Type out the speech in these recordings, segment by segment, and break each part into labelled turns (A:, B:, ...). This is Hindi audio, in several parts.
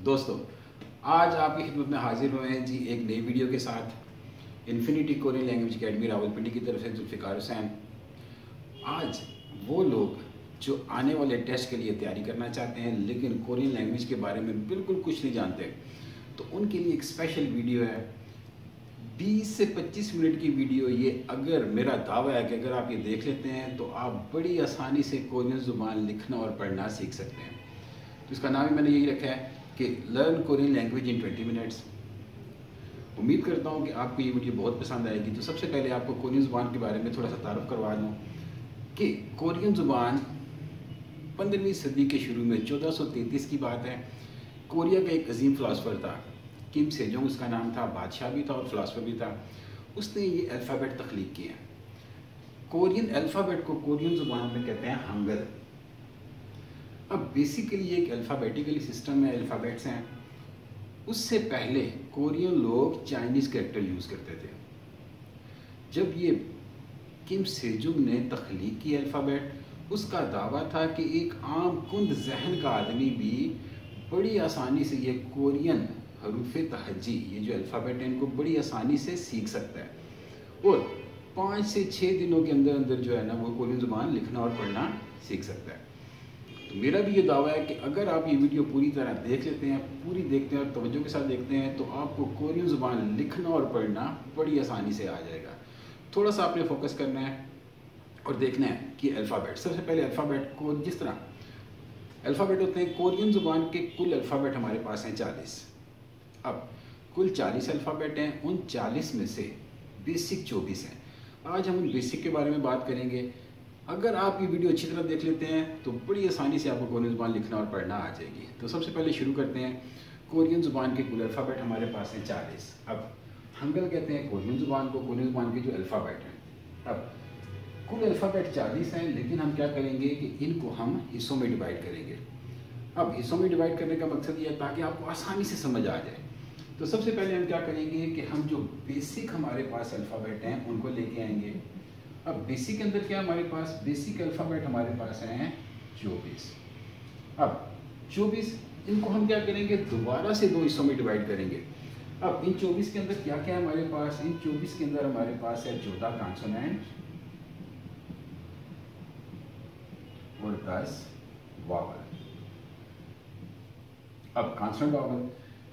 A: दोस्तों, आज आपकी खिदमत में हाजिर हुए हैं जी एक नई वीडियो के साथ। Infinity Korean language academy Rawalpindi की तरफ से जुल्फ़िकार हुसैन। आज वो लोग जो आने वाले टेस्ट के लिए तैयारी करना चाहते हैं लेकिन कोरियन लैंग्वेज के बारे में बिल्कुल कुछ नहीं जानते, तो उनके लिए एक स्पेशल वीडियो है। 20 से 25 मिनट की वीडियो ये। अगर मेरा दावा है कि अगर आप ये देख लेते हैं तो आप बड़ी आसानी से कोरियन ज़ुबान लिखना और पढ़ना सीख सकते हैं। तो इसका नाम ही मैंने यही रखा है कि learn Korean language in 20 minutes. उम्मीद करता हूँ कि आपको ये वीडियो बहुत पसंद आएगी। तो सबसे पहले आपको कोरियन ज़ुबान के बारे में थोड़ा सा तारुफ करवा दूँ कि कोरियन ज़ुबान 15वीं सदी के शुरू में 1433 की बात है। कोरिया का एक अजीम फ़िलासफ़र था, किम सेजोंग उसका नाम था, बादशाह भी था और फ़िलासफ़र भी था। उसने ये अल्फ़ाबेट तख्लीक किए। कोरियन अल्फ़ाबेट को कोरियन ज़ुबान में कहते हैं हंगल। अब बेसिकली एक अल्फ़ाबेटिकली सिस्टम है, अल्फ़ाबेट्स हैं। उससे पहले कोरियन लोग चाइनीज़ कैरेक्टर यूज़ करते थे। जब ये किम सेजुंग ने तख्लीक की अल्फ़ाबेट, उसका दावा था कि एक आम कुंद जहन का आदमी भी बड़ी आसानी से ये कोरियन हरूफ तहज्जी, ये जो अल्फ़ाबेट है, इनको बड़ी आसानी से सीख सकता है और 5 से 6 दिनों के अंदर अंदर जो है ना वो कोरियन ज़ुबान लिखना और पढ़ना सीख सकता है। तो मेरा भी ये दावा है कि अगर आप ये वीडियो पूरी तरह देख लेते हैं, पूरी देखते हैं और तवज्जो के साथ देखते हैं, तो आपको कोरियन ज़ुबान लिखना और पढ़ना बड़ी आसानी से आ जाएगा। थोड़ा सा आपने फोकस करना है और देखना है कि अल्फ़ाबेट, सबसे पहले अल्फ़ाबेट को, जिस तरह अल्फ़ाबेट होते हैं कोरियन ज़ुबान के, कुल अल्फ़ाबेट हमारे पास हैं 40। अब कुल 40 अल्फ़ाबेट हैं, उन 40 में से बेसिक 24 हैं। आज हम उन बेसिक के बारे में बात करेंगे। अगर आप ये वीडियो अच्छी तरह देख लेते हैं तो बड़ी आसानी से आपको कोरियन ज़ुबान लिखना और पढ़ना आ जाएगी। तो सबसे पहले शुरू करते हैं। कोरियन ज़ुबान के कुल अल्फ़ाबेट हमारे पास हैं 40। अब हंगल कहते हैं कोरियन ज़ुबान को, कोरियन ज़ुबान के जो अल्फ़ाबेट हैं। अब कुल अल्फ़ाबेट 40 हैं, लेकिन हम क्या करेंगे कि इनको हम हिस्सों में डिवाइड करेंगे। अब हिस्सों में डिवाइड करने का मकसद ये है ताकि आपको आसानी से समझ आ जाए। तो सबसे पहले हम क्या करेंगे कि हम जो बेसिक हमारे पास अल्फ़ाबेट हैं उनको लेके आएंगे। अब बेसिक के अंदर क्या हमारे पास, बेसिक अल्फ़ाबेट हमारे पास हैं 24। अब 24 इनको हम क्या करेंगे, दोबारा से 2 हिस्सों में डिवाइड करेंगे। अब इन 24 के अंदर क्या क्या है हमारे पास, इन 24 के अंदर हमारे पास है 14 कॉन्सोनेंट और 10 वावल। अब कॉन्सोनेंट वावल,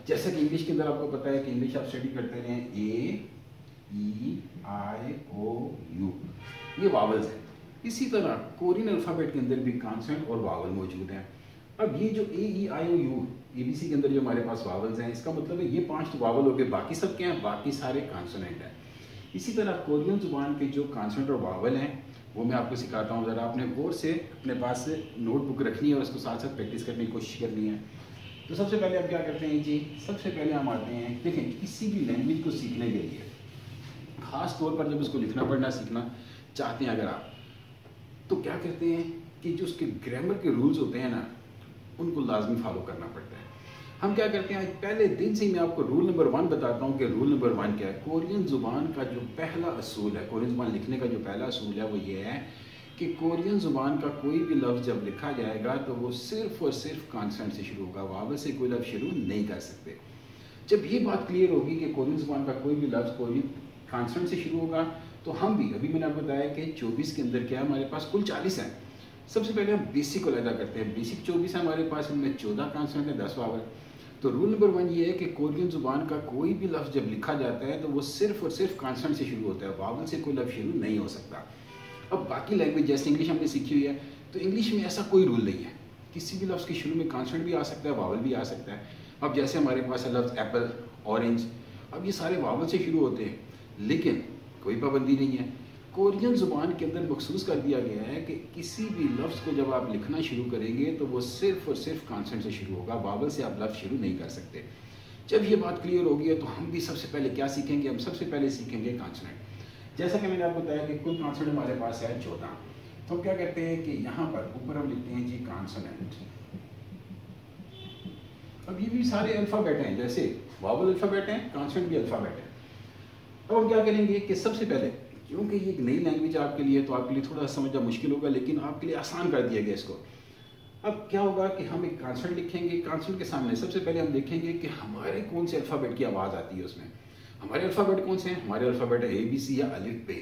A: जैसा कि इंग्लिश के अंदर आपको पता है कि इंग्लिश आप स्टडी करते रहे, ए ई आई ओ यू, ये वावल्स हैं। इसी तरह कोरियन अल्फ़ाबेट के अंदर भी कॉन्सोनेंट और वावल मौजूद हैं। अब ये जो ए ई आई ओ यू, एबीसी के अंदर जो हमारे पास वावल्स हैं, इसका मतलब है ये 5 तो वावल हो गए, बाकी सब क्या हैं, बाकी सारे कॉन्सोनेंट हैं। इसी तरह कोरियन ज़ुबान के जो कॉन्सोनेंट और वावल हैं वो मैं आपको सिखाता हूँ। ज़रा आपने गौर से अपने पास से नोटबुक रखनी है और उसको साथ साथ प्रैक्टिस करने की कोशिश करनी है। तो सबसे पहले हम क्या करते हैं जी, सबसे पहले हम आते हैं, देखें किसी भी लैंग्वेज को सीखने के लिए, ख़ास तौर पर जब उसको लिखना पढ़ना सीखना चाहते हैं अगर आप, तो क्या करते हैं कि जो उसके ग्रामर के रूल्स होते हैं ना, उनको लाजमी फॉलो करना पड़ता है। हम क्या करते हैं, पहले दिन से ही मैं आपको रूल नंबर 1 बताता हूँ कि रूल नंबर 1 क्या है। कोरियन ज़ुबान का जो पहला असूल है, कोरियन ज़ुबान लिखने का जो पहला असूल है वो ये है कि कोरियन ज़ुबान का कोई भी लफ्ज़ जब लिखा जाएगा तो वो सिर्फ़ और सिर्फ कॉन्सोनेंट से शुरू होगा, वावल से कोई लफ्ज़ शुरू नहीं कर सकते। जब ये बात क्लियर होगी कि कोरियन ज़ुबान का कोई भी लफ्ज़ कोई कॉन्सोनेंट से शुरू होगा, तो हम भी, अभी मैंने आपको बताया कि 24 के अंदर क्या है हमारे पास, कुल 40 हैं। सबसे पहले हम बेसिक को अलग करते हैं। बेसिक 24 है हमारे पास, इनमें 14 कॉन्सोनेंट है, 10 वावल। तो रूल नंबर 1 ये है कि कोरियन ज़ुबान का कोई भी लफ्ज़ जब लिखा जाता है तो वो सिर्फ और सिर्फ कॉन्सोनेंट से शुरू होता है, वावल से कोई लफ्ज़ शुरू नहीं हो सकता। अब बाकी लैंग्वेज जैसे इंग्लिश हमने सीखी हुई है, तो इंग्लिश में ऐसा कोई रूल नहीं है, किसी भी लफ्ज़ के शुरू में कॉन्सोनेंट भी आ सकता है, वावल भी आ सकता है। अब जैसे हमारे पास है लफ्ज़ एप्पल, ऑरेंज, अब ये सारे वावल से शुरू होते हैं, लेकिन कोई पाबंदी नहीं है। कोरियन ज़ुबान के अंदर मखसूस कर दिया गया है कि किसी भी लफ्ज़ को जब आप लिखना शुरू करेंगे तो वो सिर्फ और सिर्फ कॉन्सोनेंट से शुरू होगा, वावल से आप लफ्ज़ शुरू नहीं कर सकते। जब ये बात क्लियर होगी तो हम भी सबसे पहले क्या सीखेंगे, हम सबसे पहले सीखेंगे कॉन्सोनेंट। जैसा कि मैंने आपको बताया कि कुल कॉन्सोनेंट हमारे पास है 14। तो हम क्या करते हैं कि यहाँ पर ऊपर हम लिखते हैं जी कॉन्सोनेंट। अब ये भी सारे अल्फ़ाबेट हैं, जैसे वावल अल्फ़ाबेट हैं, कॉन्सोनेंट भी अल्फ़ाबेट है। अब हम क्या करेंगे कि सबसे पहले, क्योंकि ये एक नई लैंग्वेज आपके लिए, तो आपके लिए थोड़ा समझना मुश्किल होगा, लेकिन आपके लिए आसान कर दिया गया इसको। अब क्या होगा कि हम एक कॉन्सोनेंट लिखेंगे, कॉन्सोनेंट के सामने सबसे पहले हम देखेंगे कि हमारे कौन से अल्फ़ाबेट की आवाज़ आती है उसमें। हमारे अल्फ़ाबेट कौन से हैं? हमारे अल्फ़ाबेट है ABC या अलिफ बे।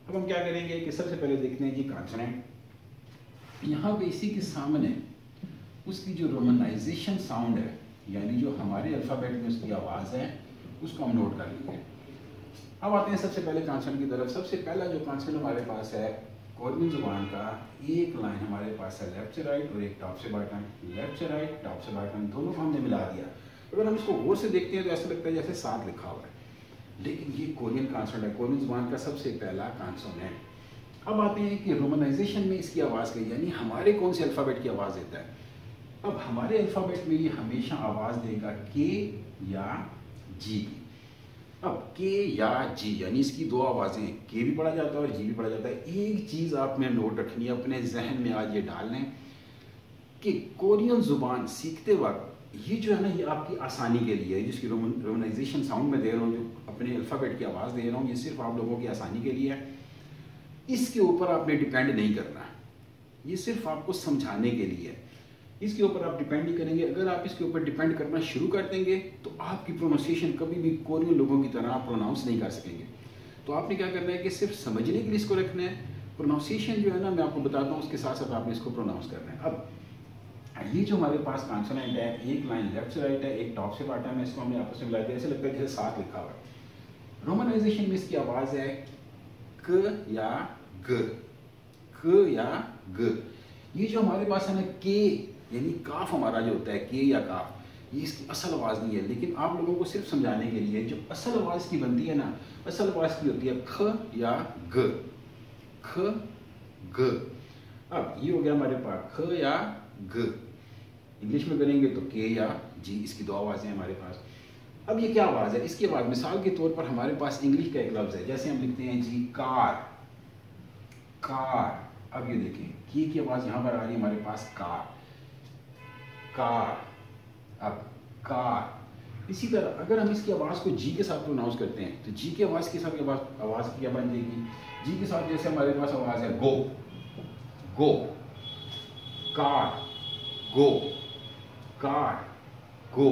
A: अब हम क्या करेंगे कि सबसे पहले देखते हैं जी कॉन्सोनेंट। यहाँ पे इसी के सामने उसकी जो रोमनाइजेशन साउंड है, यानी जो हमारे अल्फ़ाबेट में उसकी आवाज़ है, उसको हम नोट कर लेंगे। अब आते हैं सबसे पहले कॉन्सोनेंट की तरफ। सबसे पहला जो कॉन्सोनेंट हमारे पास है कोरियन ज़ुबान का, एक लाइन हमारे पास है लेफ्ट से राइट और एक टॉप से बॉटम। लेफ्ट से राइट, टॉप से बॉटम, दोनों को हमने मिला दिया। अगर हम इसको गौर से देखते हैं तो ऐसा लगता है जैसे साथ लिखा हुआ है, लेकिन ये कोरियन कॉन्सोनेंट है, कोरियन ज़ुबान का सबसे पहला कॉन्सोनेंट। अब आते हैं कि रोमनाइजेशन में इसकी आवाज़ की, यानी हमारे कौन से अल्फ़ाबेट की आवाज़ देता है। अब हमारे अल्फ़ाबेट में ये हमेशा आवाज़ देगा के या जी की। अब के या जी यानी इसकी दो आवाज़ें, के भी पढ़ा जाता है और जी भी पढ़ा जाता है। एक चीज़ आपने नोट रखनी है, अपने जहन में आज ये डाल लें कि कोरियन ज़ुबान सीखते वक्त ये जो है ना, ये आपकी आसानी के लिए है। जिसकी रोमनाइजेशन साउंड में दे रहा हूँ, जो अपने अल्फ़ाबेट की आवाज़ दे रहा हूँ, ये सिर्फ आप लोगों की आसानी के लिए है। इसके ऊपर आपने डिपेंड नहीं करना, ये सिर्फ आपको समझाने के लिए है। इसके ऊपर आप डिपेंड नहीं करेंगे। अगर आप इसके ऊपर डिपेंड करना शुरू कर देंगे तो आपकी प्रोनाउंसिएशन कभी भी कोरियन लोगों की तरह आप प्रोनाउंस नहीं कर सकेंगे। तो आपने क्या करना है कि सिर्फ समझने के लिए इसको रखना है। प्रोनाउंसिएशन जो है ना, मैं आपको बताता हूँ, उसके साथ साथ आपने इसको प्रोनाउंस करना है। अब ये जो हमारे पास कॉन्सोनेंट है, एक लाइन लेफ्ट से राइट है, एक टॉप से बॉटम है, इसको हमने आपस में मिला दिया, ऐसे लगता है जैसे साथ लिखा हुआ है। रोमनाइजेशन में इसकी आवाज़ है क या ग, क या ग। ये जो हमारे पास है ना के, यानी काफ हमारा जो होता है के या काफ, ये इसकी असल आवाज़ नहीं है, लेकिन आप लोगों को सिर्फ समझाने के लिए जो असल आवाज़ की बनती है ना, असल आवाज़ की होती है ख या ग, ख ग। अब ये हो गया हमारे पास ख या ग। इंग्लिश में करेंगे तो के या जी, इसकी दो आवाज़ें हैं हमारे पास। अब ये क्या आवाज़ है? इसके बाद मिसाल के तौर पर हमारे पास इंग्लिश का एक लफ्ज़ है, जैसे हम लिखते हैं जी कार, कार। अब ये देखें की आवाज़ यहाँ पर आ रही है हमारे पास कार, कार। अब कार। इसी तरह अगर हम इसकी आवाज़ को जी के साथ प्रोनाउंस करते हैं तो जी की आवाज़ के साथ आवाज़ क्या बन जाएगी? जी के साथ जैसे हमारे पास आवाज़ है गो, गो, कार, गो, कार, गो।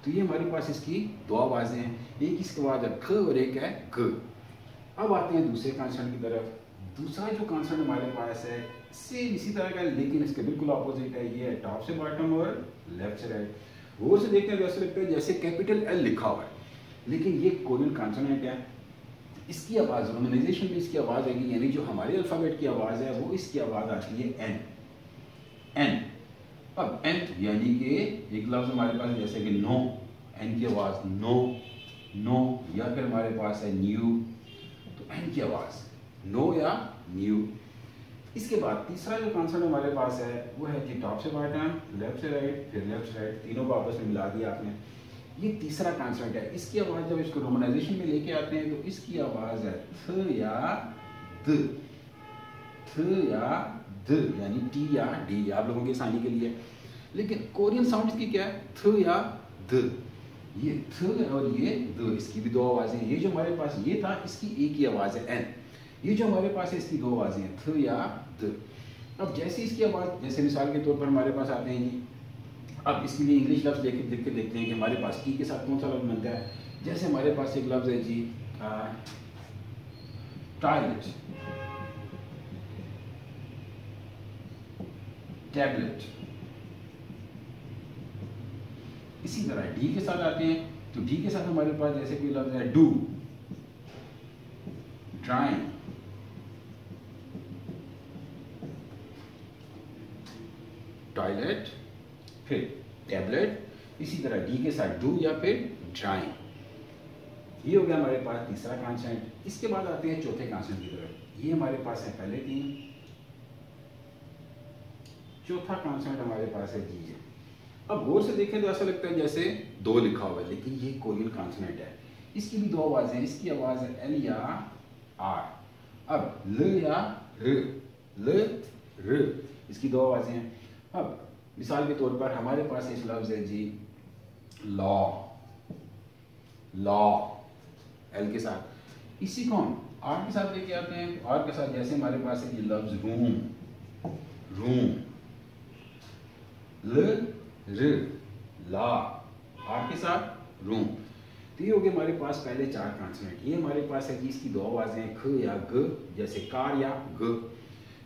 A: तो ये हमारे पास इसकी दो आवाज़ें हैं, एक इसके बाद है ख और एक है ग। अब आते हैं दूसरे कॉन्सोनेंट की तरफ। दूसरा जो कॉन्सोनेंट हमारे पास है सेम इसी तरह का, लेकिन इसके बिल्कुल ऑपोजिट है। ये है टॉप से बॉटम और लेफ्ट से राइट। गौर से देखते हैं तो ऐसा लगता है जैसे कैपिटल एल लिखा हुआ है, लेकिन ये कोरियन कॉन्सोनेंट है। इसकी आवाज़ रोमनाइजेशन में इसकी आवाज़ आएगी, यानी जो हमारे अल्फ़ाबेट की आवाज़ है वो इसकी आवाज़ आती है एन, एन। अब एन यानी कि एक लफ्ज़ हमारे पास जैसे कि नो, एन की आवाज़ नो, नो। या फिर हमारे पास है न्यू, तो एन की आवाज़ नो या न्यू। इसके बाद तीसरा जो कॉन्सेप्ट हमारे पास है वो है जी टॉप से बॉटम, लेफ्ट से राइट, फिर लेफ्ट से राइट, तीनों को आपस में मिला दिया आपने। ये तीसरा कॉन्सेप्ट है। इसकी आवाज़ जब इसको रोमनाइजेशन में लेके आते हैं तो इसकी आवाज़ है थ या द, थ या द, यानी टी या डी, आप लोगों की आसानी के लिए। लेकिन कोरियन साउंड इसकी क्या है? थ या द। ये थ और ये द, इसकी भी दो आवाज़ें हैं। ये जो हमारे पास ये था, इसकी एक ही आवाज़ है एन। ये जो हमारे पास है इसकी दो आवाज़ें हैं थ या द। अब जैसे इसकी आवाज़, जैसे मिसाल के तौर पर हमारे पास आते हैं जी, अब इसके लिए इंग्लिश लफ्ज़ देख के देखते हैं कि हमारे पास की के साथ कौन सा लफ्ज़ बनता है। जैसे हमारे पास एक लफ्ज़ है जी टॉयलेट, टैबलेट। इसी तरह डी के साथ आते हैं तो डी के साथ हमारे पास जैसे कोई लफ्ज़ है डू, ड्राइंग, टॉयलेट, फिर टैबलेट। इसी तरह डी के साथ डू या फिर ड्राइंग। ये हो गया हमारे पास तीसरा कॉन्सेप्ट। इसके बाद आते हैं चौथे कॉन्सेप्ट की तरफ। ये हमारे पास है पहले तीन, चौथा कॉन्सेप्ट हमारे पास है जी। अब गौर से देखें तो ऐसा लगता है जैसे दो लिखा हुआ है, लेकिन ये कोरियन कॉन्सोनेंट है। इसकी भी दो आवाज़ें हैं। इसकी आवाज़ है एल या आर। अब ल या र, ल र, इसकी दो आवाज़ें हैं। अब मिसाल के तौर पर हमारे पास इस लफ्ज़ है जी लॉ, लॉ, एल के साथ। इसी को हम आर के साथ लेके आते हैं। आर के साथ जैसे हमारे पास है जी लफ्ज़ रूम, रूम, ल र ला, आर के साथ रूम। तो ये हो गए हमारे पास पहले 4 कॉन्सोनेंट। ये हमारे पास है कि इसकी 2 आवाज़ें हैं, ख या ग, जैसे कार या ग।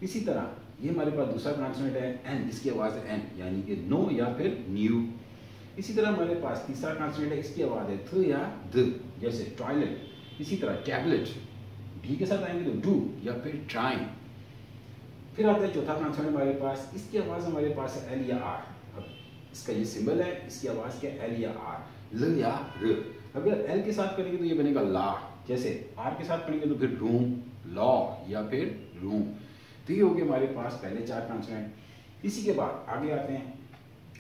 A: इसी तरह ये हमारे पास दूसरा कॉन्सोनेंट है एन, इसकी आवाज़ है एन, यानी कि नो या फिर न्यू। इसी तरह हमारे पास तीसरा कॉन्सोनेंट है, इसकी आवाज़ है थ या द, जैसे टॉयलेट। इसी तरह टैबलेट, डी के साथ आएंगे तो डू या फिर ट्राइंग। फिर आता है चौथा कॉन्सोनेंट हमारे पास, इसकी आवाज़ हमारे पास है एल या आर। अब इसका ये सिंबल है, इसकी आवाज़ क्या है, एल या आर, ल या र। अगर एल के साथ करेंगे तो ये बनेगा ला, जैसे आर के साथ पढ़ेंगे तो फिर रूम, लॉ या फिर रूम। तो ये हो गए हमारे पास पहले 4 कॉन्सोनेंट। इसी के बाद आगे आते हैं,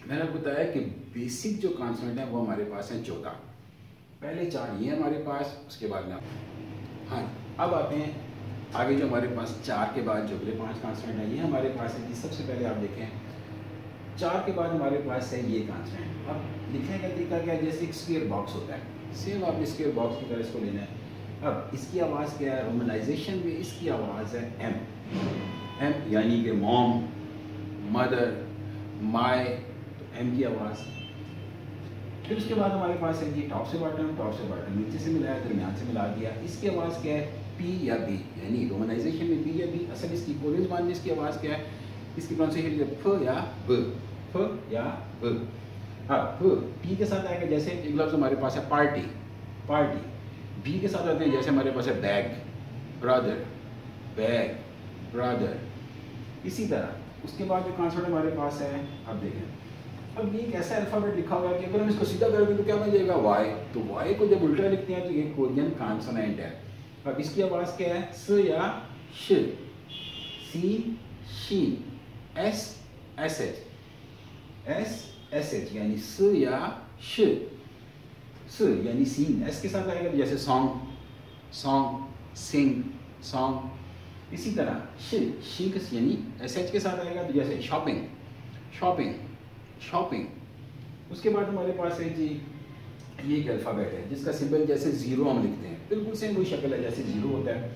A: मैंने आपको बताया कि बेसिक जो कॉन्सोनेंट है वो हमारे पास है 14। पहले 4 ये हमारे पास, उसके बाद में हाँ अब आते हैं आगे जो हमारे पास 4 के बाद जो अगले 5 कॉन्सोनेंट है, ये हमारे पास है कि सबसे पहले आप देखें 4 के बाद हमारे पास है ये कॉन्सोनेंट। अब लिखने का तरीका क्या है, जैसे एक स्क्वायर बॉक्स होता है, सेम आपने स्क्वायर बॉक्स की तरह इसको लेना है। अब इसकी आवाज़ क्या है, रोमनाइजेशन में इसकी आवाज़ है एम, एम यानी कि मॉम, मदर, माय, तो एम की आवाज़। फिर उसके बाद हमारे पास है कि टॉप से बॉटम, टॉप से बॉटम, नीचे से मिलाया, दरमियान से मिला दिया। इसकी आवाज़ क्या है, पी या बी, यानी रोमनाइजेशन में पी या बी। असल इसकी कोरियन ज़बान में इसकी आवाज़ क्या है, इसकी प्रोनाउंसिएशन है फ या ब, फ या ब। हाँ फ टी के साथ आएगा, जैसे एक लफ्ज़ हमारे पास है पार्टी, पार्टी। बी के साथ आते हैं, जैसे हमारे पास है बैग, ब्रदर, बैग, ब्रदर। इसी तरह उसके बाद जो कॉन्सोनेंट हमारे पास है, अब देखें, अब ये एक ऐसा अल्फ़ाबेट लिखा हुआ है कि अगर हम इसको सीधा करेंगे तो क्या बन जाएगा, वाई। तो वाई को जब उल्टा लिखते हैं तो ये कोरियन कॉन्सोनेंट है। अब इसकी आवाज़ क्या है, स या श, सी, शी, S, S H, S, S H, यानी स या श, स यानी सीन, एस के साथ आएगा जैसे सॉन्ग, सॉन्ग, सिंग, सॉन्ग। इसी तरह शी यानी एस एच के साथ आएगा तो जैसे शॉपिंग, शॉपिंग, शॉपिंग। उसके बाद हमारे पास है जी ये एक अल्फ़ाबेट है जिसका सिंबल जैसे ज़ीरो हम लिखते हैं, बिल्कुल सेम वही शक्ल है जैसे ज़ीरो होता है,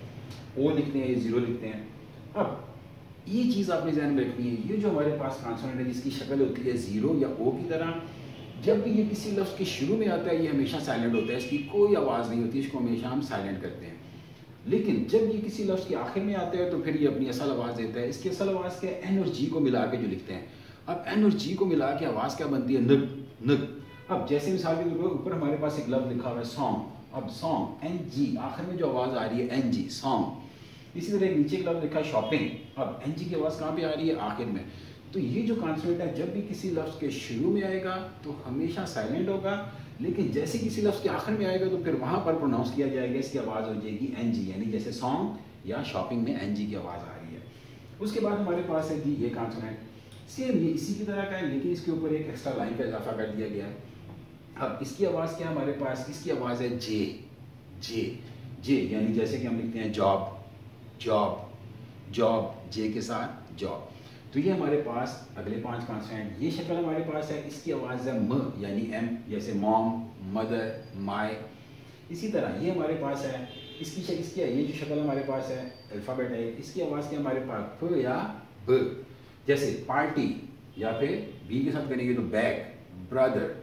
A: ओ लिखते हैं, ये ज़ीरो लिखते हैं। अब ये चीज़ आपने ध्यान में रखनी है, ये जो हमारे पास कॉन्सोनेंट है जिसकी शक्ल होती है ज़ीरो या ओ की तरह, जब भी ये किसी लफ्ज़ के शुरू में आता है ये हमेशा साइलेंट होता है, इसकी कोई आवाज़ नहीं होती, इसको हमेशा हम साइलेंट करते हैं। लेकिन जब ये किसी लफ्ज़ के आखिर में आता है तो फिर ये अपनी असल आवाज़ देता है। इसकी असल आवाज़ क्या है, एन और जी को मिला के जो लिखते हैं। अब एन और जी को मिला के आवाज़ क्या बनती है, नग, नग। अब जैसे मिसाल के तौर पर ऊपर हमारे पास एक लफ्ज़ लिखा हुआ है सॉन्ग, अब सॉन्ग, एन जी, आखिर में जो आवाज़ आ रही है एन जी, सॉन्ग। इसी तरह एक नीचे एक लफ्ज़ लिखा है शॉपिंग, अब एन जी की आवाज़ कहाँ पे आ रही है, आखिर में। तो ये जो कॉन्सोनेंट है जब भी किसी लफ्ज़ के शुरू में आएगा तो हमेशा साइलेंट होगा, लेकिन जैसे किसी लफ्ज़ के आखिर में आएगा तो फिर वहाँ पर प्रोनाउंस किया जाएगा, इसकी आवाज़ हो जाएगी एन जी, यानी जैसे सॉन्ग या शॉपिंग में एन जी की आवाज़ आ रही है। उसके बाद हमारे पास है जी ये कॉन्सोनेंट, सेम ये इसी की तरह का है लेकिन इसके ऊपर एक एक्स्ट्रा लाइन का इजाफा कर दिया गया है। अब इसकी आवाज़ क्या है हमारे पास, इसकी आवाज़ है जे, जे, जे, यानी जैसे कि हम लिखते हैं जॉब, जॉब, जॉब, जे के साथ जॉब। तो ये हमारे पास अगले 5 कॉन्सोनेंट, ये शक्ल हमारे पास है, इसकी आवाज़ है म यानी एम, जैसे मॉम, मदर, माय। इसी तरह ये हमारे पास है, इसकी है, ये जो शक्ल हमारे पास है अल्फ़ाबेट है, इसकी आवाज़ क्या हमारे पास, फ या ब, जैसे पार्टी, या फिर बी के साथ करेंगे तो बैग, ब्रदर।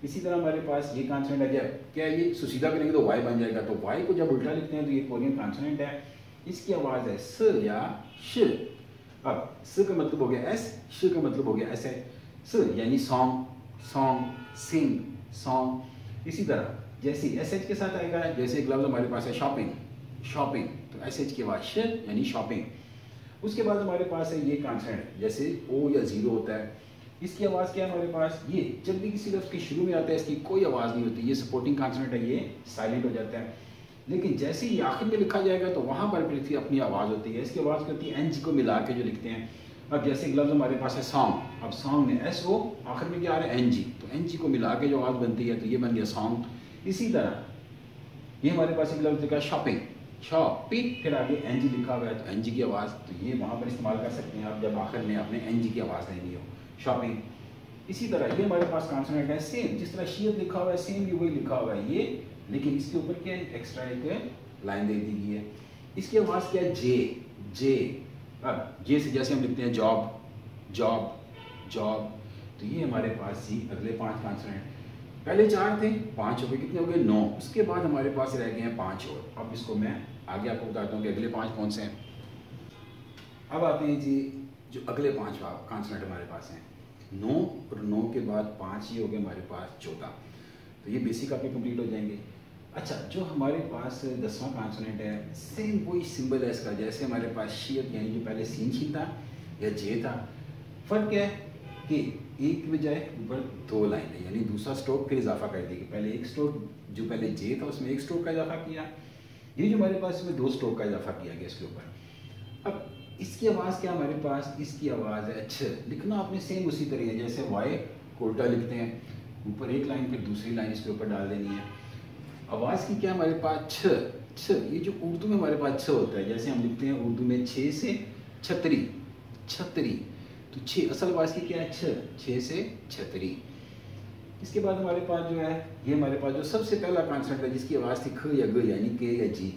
A: इसी तरह हमारे पास ये कॉन्सोनेंट है, क्या ये सीधा करेंगे तो वाई बन जाएगा, तो वाई को जब उल्टा लिखते हैं तो ये कोरियन कॉन्सोनेंट है। इसकी आवाज़ है स या श। अब स का मतलब हो गया एस, श का मतलब हो गया एस है, स यानी सॉन्ग, सॉन्ग, सिंग, सॉन्ग। इसी तरह जैसे एस एच के साथ आएगा, जैसे एक लफ्ज़ हमारे पास है शॉपिंग, शॉपिंग, तो एस एच के बाद श यानी शॉपिंग। उसके बाद हमारे पास है ये कॉन्सोनेंट, जैसे ओ या ज़ीरो होता है, इसकी आवाज़ क्या है हमारे पास, ये जब भी किसी लफ्ज़ के शुरू में आता है इसकी कोई आवाज़ नहीं होती, ये सपोर्टिंग कॉन्सोनेंट है, ये साइलेंट हो जाता है। लेकिन जैसे ही आखिर में लिखा जाएगा तो वहाँ पर फिर इसकी अपनी आवाज़ होती है, इसकी आवाज़ करती है एन जी को मिला के जो लिखते हैं। अब जैसे एक लफ्ज़ हमारे पास है सॉन्ग, अब सॉन्ग में एस ओ, आखिर में क्या आ रहा है एन जी, तो एन जी को मिला के जो आवाज़ बनती है तो ये बन गया सॉन्ग। इसी तरह ये हमारे पास एक लफ्ज़ लिखा है शॉपिंग, शॉपिंग, फिर आगे एन जी लिखा हुआ है तो एन जी की आवाज़, तो ये वहाँ पर इस्तेमाल कर सकते हैं आप जब आखिर में आपने एन जी की आवाज़ लेनी हो, शॉपिंग। इसी तरह ये हमारे पास कॉन्सोनेंट है, सेम जिस तरह शीयत लिखा हुआ है सेम ये वही लिखा हुआ है ये, लेकिन इसके ऊपर क्या एक्स्ट्रा एक लाइन दे दी गई है। इसकी आवाज़ क्या है, जे, जे। अब जे से जैसे हम लिखते हैं जॉब, जॉब, जॉब। तो ये हमारे पास जी अगले 5 कॉन्सोनेंट, पहले 4 थे, 5 हो गए, कितने हो गए 9, उसके बाद हमारे पास रह गए हैं 5 और। अब इसको मैं आगे आपको बताता हूँ कि अगले 5 कौन से हैं। अब आते हैं जी जो अगले 5 कॉन्सोनेंट हमारे पास हैं, 9 और 9 के बाद 5 ही हो गए हमारे पास 14, तो ये बेसिक आपके कंप्लीट हो जाएंगे। अच्छा, जो हमारे पास 10वां कॉन्सोनेंट है, सेम वही सिंबल है इसका, जैसे हमारे पास शीयत यानी जो पहले सीन छीन था या जे था। फर्क क्या है कि एक की बजाय ऊपर 2 लाइन है, यानी दूसरा स्ट्रोक फिर इजाफा कर देगी। पहले एक स्ट्रोक जो पहले जे था उसमें 1 स्ट्रोक का इजाफा किया, ये जो हमारे पास इसमें 2 स्ट्रोक का इजाफा किया गया इसके ऊपर। अब इसकी आवाज़ क्या हमारे पास, इसकी आवाज़ है छ, लिखना आपने सेम उसी तरह है जैसे वाई को उल्टा लिखते हैं, ऊपर एक लाइन फिर दूसरी लाइन इसके ऊपर डाल देनी है। आवाज़ की क्या हमारे पास छ, छ, ये जो उर्दू में हमारे पास छ होता है, जैसे हम लिखते हैं उर्दू में 6 से छतरी, छतरी, तो 6 असल आवाज़ की क्या है छ, 6 से छतरी। इसके बाद हमारे पास जो है ये हमारे पास जो सबसे पहला कॉन्सोनेंट है जिसकी आवाज़ थी ख या ग यानी के या जी,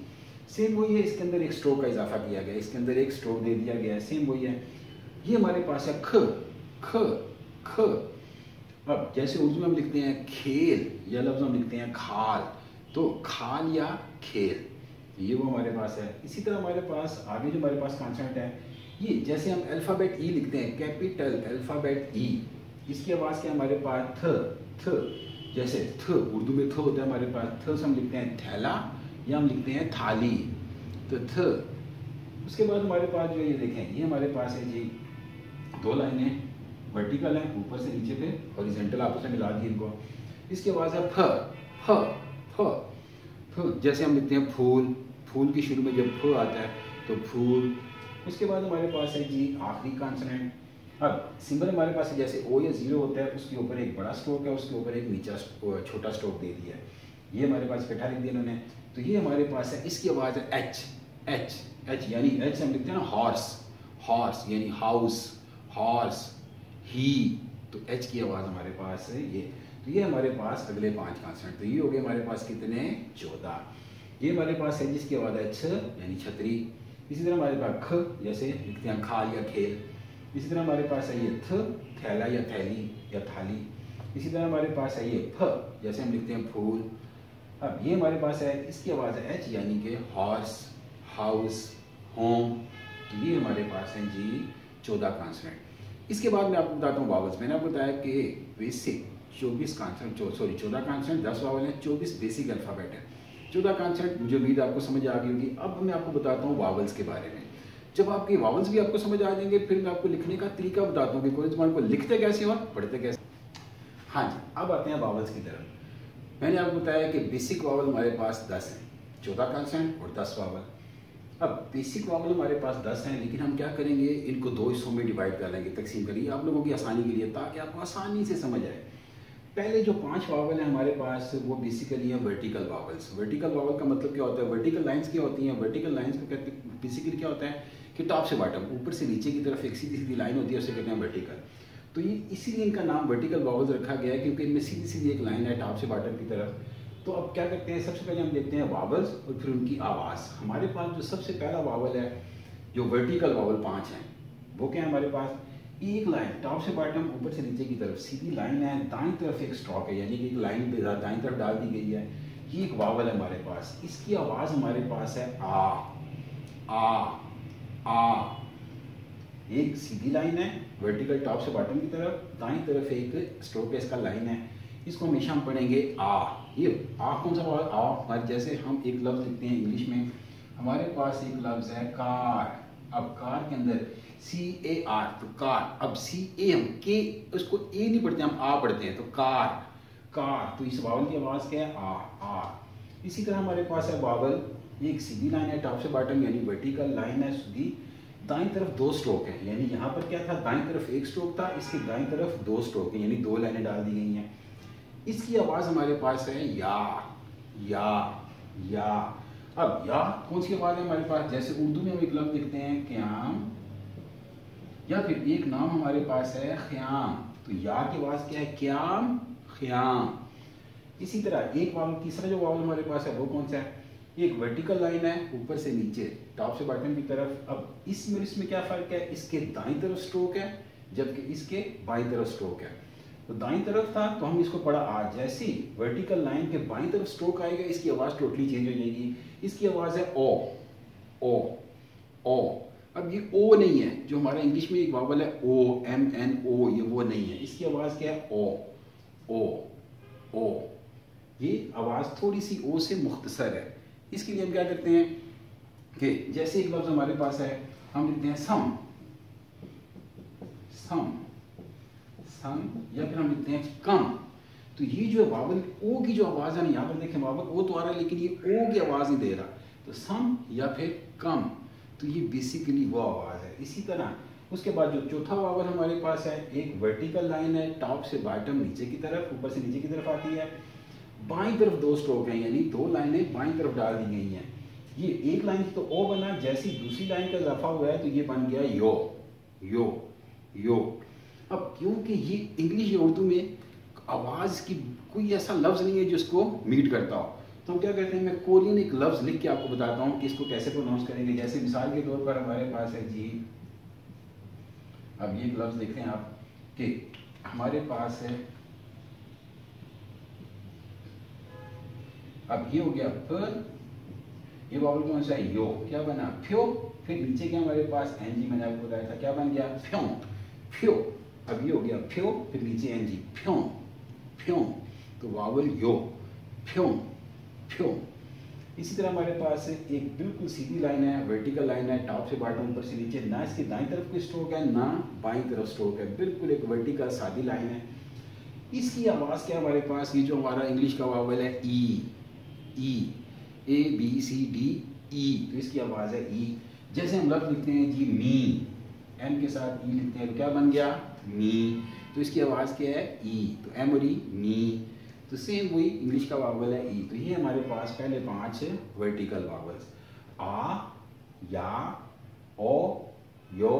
A: सेम वही है, इसके अंदर एक स्ट्रोक का इजाफा किया गया, इसके अंदर एक स्ट्रोक दे दिया गया है, सेम वही है। ये हमारे पास है ख, ख, ख। अब जैसे उर्दू में हम लिखते हैं खेल, या लफ्ज़ हम लिखते हैं खाल, तो खाल या खेल, ये वो हमारे पास है। इसी तरह हमारे पास आगे जो हमारे पास कॉन्सोनेंट है, ये जैसे हम अल्फ़ाबेट ई लिखते हैं, कैपिटल अल्फ़ाबेट ई, इसकी आवाज़ क्या हमारे पास थ, थ, जैसे थ उर्दू में थ होता है हमारे पास, थ से हम लिखते हैं थैला या हम लिखते हैं थाली, तो थ। उसके बाद हमारे पास जो ये देखें, ये हमारे पास है जी 2 लाइनें वर्टिकल है, ऊपर से नीचे पे हॉरिजॉन्टल आपस में मिला दी इनको। इसके बाद है फ, फ, फ, फ, जैसे हम लिखते हैं फूल, फूल की शुरू में जब फ आता है तो फूल। उसके बाद हमारे पास है जी आखिरी कॉन्सोनेंट। अब सिंबल हमारे पास है जैसे ओ या 0 होता है, उसके ऊपर एक बड़ा स्ट्रोक है, उसके ऊपर एक नीचा छोटा स्ट्रोक दे दिया है, ये हमारे पास इकट्ठा लिख दिया इन्होंने। तो ये हमारे पास है, इसकी आवाज़ है एच, एच, एच, यानी एच से हम लिखते हैं ना हॉर्स, हॉर्स यानी हाउस, हॉर्स, ही, तो एच की आवाज़ हमारे पास है ये। तो ये हमारे पास अगले 5 कॉन्सोनेंट, तो ये हो गए हमारे पास कितने 14। ये हमारे पास है जिसकी आवाज़ है छ यानी छतरी। इसी तरह हमारे पास ख, जैसे लिखते हैं खाल या खेल। इसी तरह हमारे पास है ये थ, थैला या थैली या थाली। इसी तरह हमारे पास है ये फ, जैसे हम लिखते हैं फूल। अब ये हमारे पास है, इसकी आवाज़ है एच यानी कि हॉर्स, हाउस, होम। तो ये हमारे पास है जी 14 कॉन्सोनेंट। इसके बाद मैं आपको बताता हूँ वावल्स। मैंने आपको बताया कि basic 24 consonant, sorry 14 consonant, 10 vowel हैं, 24 बेसिक अल्फ़ाबेट है। 14 कॉन्सोनेंट मुझे उम्मीद आपको समझ आ गई होगी। अब मैं आपको बताता हूँ वावल्स के बारे में। जब आपके वावल्स भी आपको समझ आ जाएंगे, फिर मैं आपको लिखने का तरीका बताता हूँ कि कोई ज़बान को लिखते कैसे और पढ़ते कैसे। हाँ जी, अब आते हैं वावल्स की तरफ। मैंने आपको बताया कि बेसिक वावल हमारे पास 10 हैं, 14 कॉन्सोनेंट और 10 वावल। अब बेसिक वावल हमारे पास 10 हैं, लेकिन हम क्या करेंगे, इनको 2 हिस्सों में डिवाइड कर लेंगे, तकसीम करेंगे आप लोगों की आसानी के लिए, ताकि आपको आसानी से समझ आए। पहले जो 5 वावल हैं हमारे पास, वो बेसिकली हैं वर्टिकल वावल्स। वर्टिकल वावल का मतलब क्या होता है, वर्टिकल लाइंस क्या होती हैं, वर्टिकल लाइंस को कहते हैं बेसिकली क्या होता है कि टॉप से बॉटम, ऊपर से नीचे की तरफ एक सीधी सीधी लाइन होती है, उसे कहते हैं वर्टिकल। तो ये इसीलिए इनका नाम वर्टिकल वावल्स रखा गया है, क्योंकि इनमें सीधी सीधी एक लाइन है टॉप से बॉटम की तरफ। तो अब क्या करते हैं, सबसे पहले हम देखते हैं वावल्स और फिर उनकी आवाज़। हमारे पास जो सबसे पहला वावल है, जो वर्टिकल वावल 5 हैं, वो क्या है हमारे पास, एक लाइन टॉप से बॉटम, ऊपर से नीचे की तरफ सीधी लाइन है, दाईं तरफ एक स्ट्रोक है, यानी कि एक लाइन दाईं तरफ डाल दी गई है। ये एक वावल है हमारे पास। इसकी आवाज़ हमारे पास है आ, आ, आ। एक सीधी लाइन है वर्टिकल टॉप से बॉटम की तरफ, दाईं तरफ एक स्ट्रोक है, इसका लाइन है, इसको हमेशा हम पढ़ेंगे आ। ये आ कौन सा वावल, आ हमारे जैसे हम एक लफ्ज़ लिखते हैं इंग्लिश में, हमारे पास एक लफ्ज़ है कार। अब कार के अंदर CAR, तो कार। अब CA हम के उसको ए नहीं पढ़ते, हम आ पढ़ते हैं, तो कार, कार। तो इस वावल की आवाज़ क्या है आ, आ। इसी तरह हमारे पास है वावल, एक सीधी लाइन है टॉप से बॉटम यानी वर्टिकल लाइन है सीधी, दाईं तरफ 2 स्ट्रोक है, यानी यहाँ पर क्या था, दाईं तरफ एक स्ट्रोक था, इसके दाईं तरफ 2 स्ट्रोक है, यानी 2 लाइनें डाल दी गई हैं। इसकी आवाज़ हमारे पास है या, या, या। अब या कौन सी आवाज़ है हमारे पास, जैसे उर्दू में हम एक लफ्ज़ लिखते हैं क़याम, या फिर एक नाम हमारे पास है ख़याम, तो या की आवाज़ क्या है, क़याम, ख़याम। इसी तरह एक वावल, तीसरा जो वावल हमारे पास है वो कौन सा है, एक वर्टिकल लाइन है ऊपर से नीचे टॉप से बॉटम की तरफ। अब इसमें क्या फ़र्क है, इसके दाईं तरफ स्ट्रोक है जबकि इसके बाईं तरफ स्ट्रोक है। तो दाईं तरफ था तो हम इसको पढ़ा आ, जैसे वर्टिकल लाइन के बाईं तरफ स्ट्रोक आएगा इसकी आवाज़ टोटली चेंज हो जाएगी। इसकी आवाज़ है ओ ओ ओ। अब ये ओ नहीं है, जो हमारा इंग्लिश में एक वावल है ओ, एम एन ओ, ये वो नहीं है। इसकी आवाज़ क्या है? ओ ओ ओ। ये आवाज़ थोड़ी सी ओ से मुख्तसर है। इसके लिए हम क्या करते हैं कि जैसे एक लफ्ज़ हमारे पास है, हम लिखते हैं सम सम सम, या फिर हम लिखते हैं कम। तो ये जो वावल ओ की जो आवाज़ है ना, यहाँ पर देखें वावल ओ तो आ रहा है लेकिन ये ओ की आवाज़ नहीं दे रहा, तो सम या फिर कम, तो ये बेसिकली वो आवाज़ है। इसी तरह उसके बाद जो चौथा वावल हमारे पास है, एक वर्टिकल लाइन है टॉप से बॉटम नीचे की तरफ, ऊपर से नीचे की तरफ आती है। बाईं तरफ दो स्ट्रोक हैं, यानी दो लाइनें बाईं तरफ डाल दी गई हैं। ये एक लाइन तो ओ बना, जैसी दूसरी लाइन का इजाफा हुआ है तो ये बन गया यो यो यो। अब क्योंकि ये इंग्लिश या उर्दू में आवाज़ की कोई ऐसा लफ्ज़ नहीं है जिसको मीट करता हो, तो हम क्या कहते हैं, मैं कोरियन एक लफ्ज़ लिख के आपको बताता हूँ कि इसको कैसे प्रोनाउंस करेंगे। जैसे मिसाल के तौर पर हमारे पास है जी, अब ये एक लफ्ज़ देखते हैं आप कि हमारे पास है, अब ये हो गया फ, ये वावल कौन सा है? यो। क्या बना? फ्यो। फिर नीचे क्या हमारे पास? एनजी, मैंने आपको बताया था, क्या बन गया? फ्यों फ्यो। अब ये हो गया फ्यो, फिर नीचे एनजी, फ्यों फ्यों, तो वावल यो, फ्यों फ्यों। इसी तरह हमारे पास एक बिल्कुल सीधी लाइन है, वर्टिकल लाइन है टॉप से बॉटम, ऊपर से नीचे, ना इसकी दाईं तरफ कोई स्ट्रोक है ना बाईं तरफ स्ट्रोक है, बिल्कुल एक वर्टिकल सादी लाइन है। इसकी आवाज़ क्या हमारे पास? ये जो हमारा इंग्लिश का वावल है ई ई, A B C D E, तो इसकी आवाज़ है ई। जैसे हम लफ्ज़ लिखते हैं जी मी, एम के साथ ई लिखते हैं तो क्या बन गया? मी, तो इसकी आवाज़ क्या है? ई, तो एम और ई, मी। तो सेम वही इंग्लिश का वावल है ई। तो ये हमारे पास पहले 5 वर्टिकल वावल्स, आ, या, ओ, यो,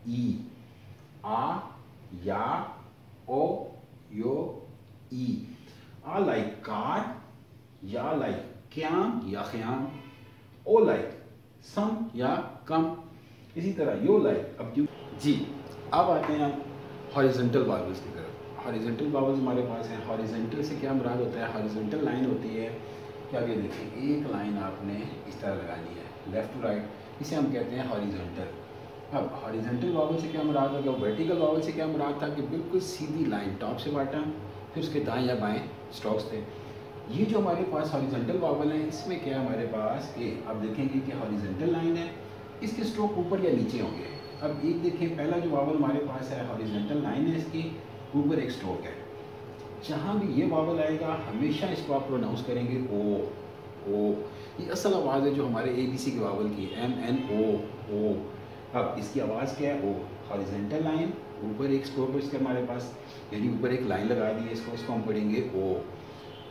A: ई, आ, या, ओ, यो, ई। आ लाइक कार, या लाइक क्याम या ख्याम, ओ लाइक सम या कम, इसी तरह यो लाइक। अब क्यों जी, अब आते हैं हॉरिजॉन्टल वावल्स की तरफ। हॉरिजॉन्टल वावल्स हमारे पास हैं। हॉरिजॉन्टल से क्या मुराद होता है? हॉरिजॉन्टल लाइन होती है क्या, ये देखिए एक लाइन आपने इस तरह लगानी है लेफ्ट टू राइट, इसे हम कहते हैं हॉरिजॉन्टल। अब हॉरिजॉन्टल वावल से क्या मुराद होगा? वर्टिकल वावल से क्या मुराद था कि बिल्कुल सीधी लाइन टॉप से बॉटम, फिर उसके दाएं या बाएं स्ट्रोक्स थे। ये जो हमारे पास हॉरिजॉन्टल वावल है, इसमें क्या हमारे पास ए, अब देखेंगे कि हॉरिजॉन्टल लाइन है, इसके स्ट्रोक ऊपर या नीचे होंगे। अब एक देखें, पहला जो वावल हमारे पास है हॉरिजॉन्टल लाइन है, इसकी ऊपर एक स्ट्रोक है। जहाँ भी ये वावल आएगा हमेशा इसको आप प्रोनाउंस करेंगे ओ ओ। ये असल आवाज़ है जो हमारे ABC के वावल की, एम एन ओ ओ। अब इसकी आवाज़ क्या है? ओ। हॉरिजॉन्टल लाइन, ऊपर एक स्ट्रोक है इसके हमारे पास, यानी ऊपर एक लाइन लगा दी है, इसको हम पढ़ेंगे ओ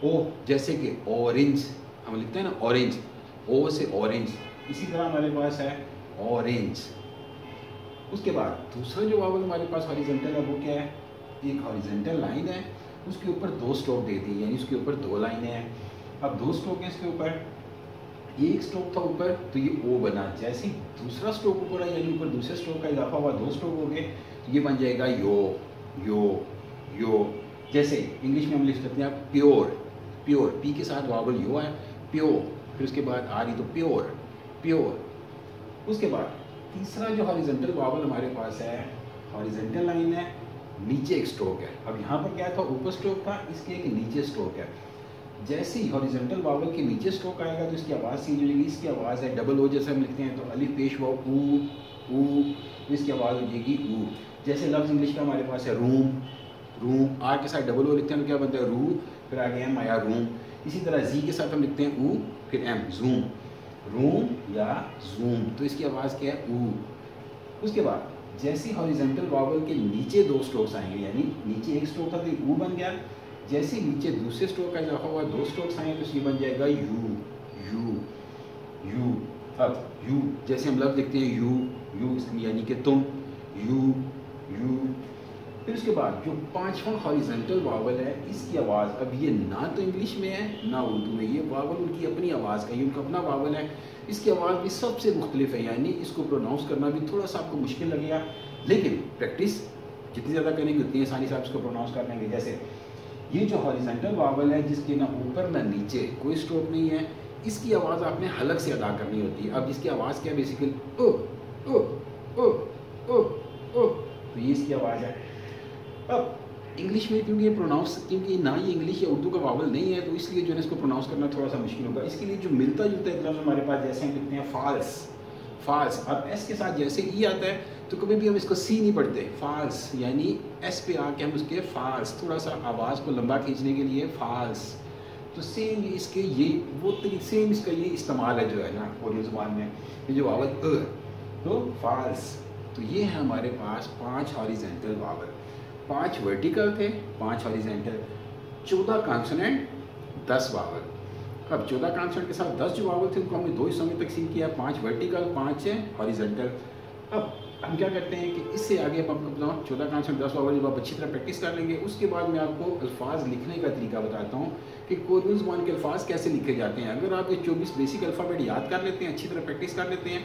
A: ओ। जैसे कि ऑरेंज हम लिखते हैं ना, ऑरेंज, ओ से ऑरेंज। इसी तरह हमारे पास है ऑरेंज। उसके बाद दूसरा जो वावल हमारे पास हॉरिजॉन्टल है वो क्या है? एक हॉरिजॉन्टल लाइन है, उसके ऊपर 2 स्ट्रोक दे दी, यानी उसके ऊपर 2 लाइनें हैं। अब 2 स्ट्रोक है इसके ऊपर, एक स्ट्रोक था ऊपर तो ये ओ बना, जैसे ही दूसरा स्ट्रोक ऊपर है यानी ऊपर दूसरे स्ट्रोक का इजाफा हुआ, 2 स्ट्रोक हो गए, तो ये बन जाएगा यो यो यो। जैसे इंग्लिश में हम लिख सकते हैं प्योर, प्योर, पी के साथ वावल यो है, प्योर, फिर उसके बाद आ रही तो प्योर प्योर। उसके बाद तीसरा जो हॉरिजॉन्टल वावल हमारे पास है, हॉरिजॉन्टल लाइन है, नीचे एक स्ट्रोक है। अब यहाँ पर क्या था? ऊपर स्ट्रोक था, इसके एक नीचे स्ट्रोक है। जैसे ही हॉरिजॉन्टल वावल के नीचे स्ट्रोक आएगा तो इसकी आवाज़ चेंज हो जाएगी। इसकी आवाज़ है डबल ओ, जैसे हम लिखते हैं तो अलिफ पेश वाव ऊ, तो इसकी आवाज़ हो जाएगी ऊ। जैसे लफ्ज़ इंग्लिश का हमारे पास है रूम, रूम, आर के साथ डबल ओ लिखते हैं तो क्या बनता है? रू, फिर आगे एम आया रूम। इसी तरह जी के साथ हम लिखते हैं ऊ, फिर एम, जूम, रूम या जूम, तो इसकी आवाज़ क्या है? ऊ। उसके बाद जैसे हॉरिजॉन्टल वावल के नीचे 2 स्ट्रोक्स आएंगे, यानी नीचे एक स्ट्रोक था तो ऊ बन गया, जैसे नीचे दूसरे स्ट्रोक का इजाफा हुआ 2 स्ट्रोक्स आए तो ये बन जाएगा यू यू यू। अब यू, जैसे हम लफ्ज़ लिखते हैं यू यानी कि तुम, यू यू। फिर उसके बाद जो 5वां हॉरिजॉन्टल वावल है, इसकी आवाज़ अब ये ना तो इंग्लिश में है ना उर्दू में, ये वावल उनकी अपनी आवाज़ का, ये उनका अपना वावल है। इसकी आवाज़ भी सबसे मुख्तलिफ है, यानी इसको प्रोनाउंस करना भी थोड़ा सा आपको मुश्किल लगेगा, लेकिन प्रैक्टिस जितनी ज़्यादा करेंगे उतनी आसानी से आप इसको प्रोनाउंस कर लेंगे। जैसे ये जो हॉरिजॉन्टल वावल है जिसके ना ऊपर ना नीचे कोई स्टॉप नहीं है, इसकी आवाज़ आपने हलक से अदा करनी होती है। अब इसकी आवाज़ क्या बेसिकली ओ ओ ओ ओ ओ, तो ये इसकी आवाज़ है। अब इंग्लिश में क्योंकि ना ये इंग्लिश या उर्दू का वावल नहीं है, तो इसलिए जो है इसको प्रोनाउंस करना थोड़ा सा मुश्किल होगा। इसके लिए जो मिलता जुलता है लफ्ज़ हमारे पास, जैसे हम लिखते हैं फाल्स, फाल्स, अब एस के साथ जैसे ई आता है तो कभी भी हम इसको सी नहीं पढ़ते, फाल्स, यानी एस पे आके हम उसके फाल्स, थोड़ा सा आवाज़ को लंबा खींचने के लिए फाल्स। तो सेम इसके ये वो सेम इसका ये इस्तेमाल है जो है ना कोरियन ज़ुबान में, ये जो वावल तो फाल्स। तो ये है हमारे पास 5 हॉरिजॉन्टल वावल, 5 वर्टिकल थे, 5 हॉरिजॉन्टल, 14 कॉन्सोनेंट, 10 वावल। अब 14 कॉन्सोनेंट के साथ 10 जो वावल थे उनको हमने 2 हिस्सों में तकसीम किया, 5 वर्टिकल, 5 हॉरिजॉन्टल। अब हम क्या करते हैं कि इससे आगे अब आपको 14 कॉन्सोनेंट 10 वावल जब आप अच्छी तरह प्रैक्टिस कर लेंगे, उसके बाद मैं आपको अल्फाज लिखने का तरीका बताता हूँ कि कोरियन ज़ुबान के अल्फाज कैसे लिखे जाते हैं। अगर आप ये 24 बेसिक अल्फ़ाबेट याद कर लेते हैं, अच्छी तरह प्रैक्टिस कर लेते हैं,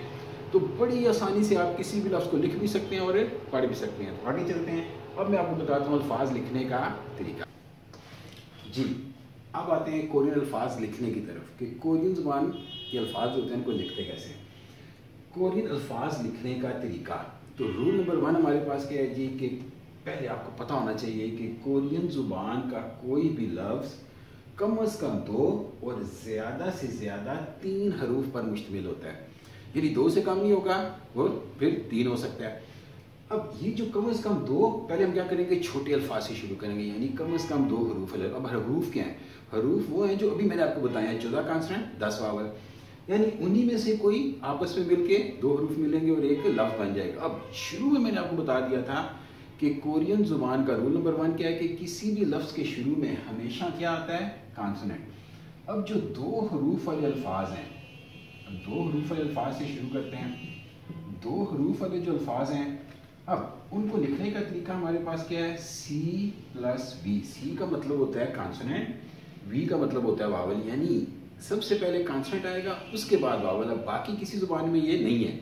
A: तो बड़ी आसानी से आप किसी भी लफ्ज़ को लिख भी सकते हैं और पढ़ भी सकते हैं। तो आगे चलते हैं, अब मैं आपको बताता हूँ अल्फाज लिखने का तरीका। जी, अब आते हैं कोरियन अल्फाज लिखने की तरफ कि कोरियन ज़ुबान के अल्फाज होते हैं उनको लिखते कैसे। कोरियन अल्फाज लिखने का तरीका, तो रूल नंबर 1 हमारे पास क्या है जी कि पहले आपको पता होना चाहिए कि कोरियन ज़ुबान का कोई भी लफ्ज़ कम अज़ कम 2 और ज़्यादा से ज़्यादा 3 हरूफ पर मुश्तमिल होता है, यानी 2 से कम नहीं होगा और फिर 3 हो सकता है। अब ये जो कम अज़ कम 2, पहले हम क्या करेंगे छोटे अल्फाज से शुरू करेंगे, यानी कम अज़ कम 2 हरूफ। अब हरूफ क्या है? हरूफ वो हैं जो अभी मैंने आपको बताया है, 14 कॉन्सोनेंट 10 वावल, यानी उन्हीं में से कोई आपस में मिलके 2 हरूफ मिलेंगे और एक लफ्ज़ बन जाएगा। अब शुरू में मैंने आपको बता दिया था कि कोरियन ज़ुबान का रूल नंबर 1 क्या है कि किसी भी लफ्ज़ के शुरू में हमेशा क्या आता है? कॉन्सोनेंट। अब जो 2 हरूफ वाले अल्फाज हैं, 2 हरूफ वाले अल्फाज से शुरू करते हैं। 2 हरूफ वाले जो अल्फाज हैं, अब उनको लिखने का तरीका हमारे पास क्या है? C plus we. सी का मतलब होता है कॉन्सोनेंट, वी का मतलब होता है वावल, यानी सबसे पहले कॉन्सोनेंट आएगा उसके बाद वावल। अब बाकी किसी ज़ुबान में ये नहीं है,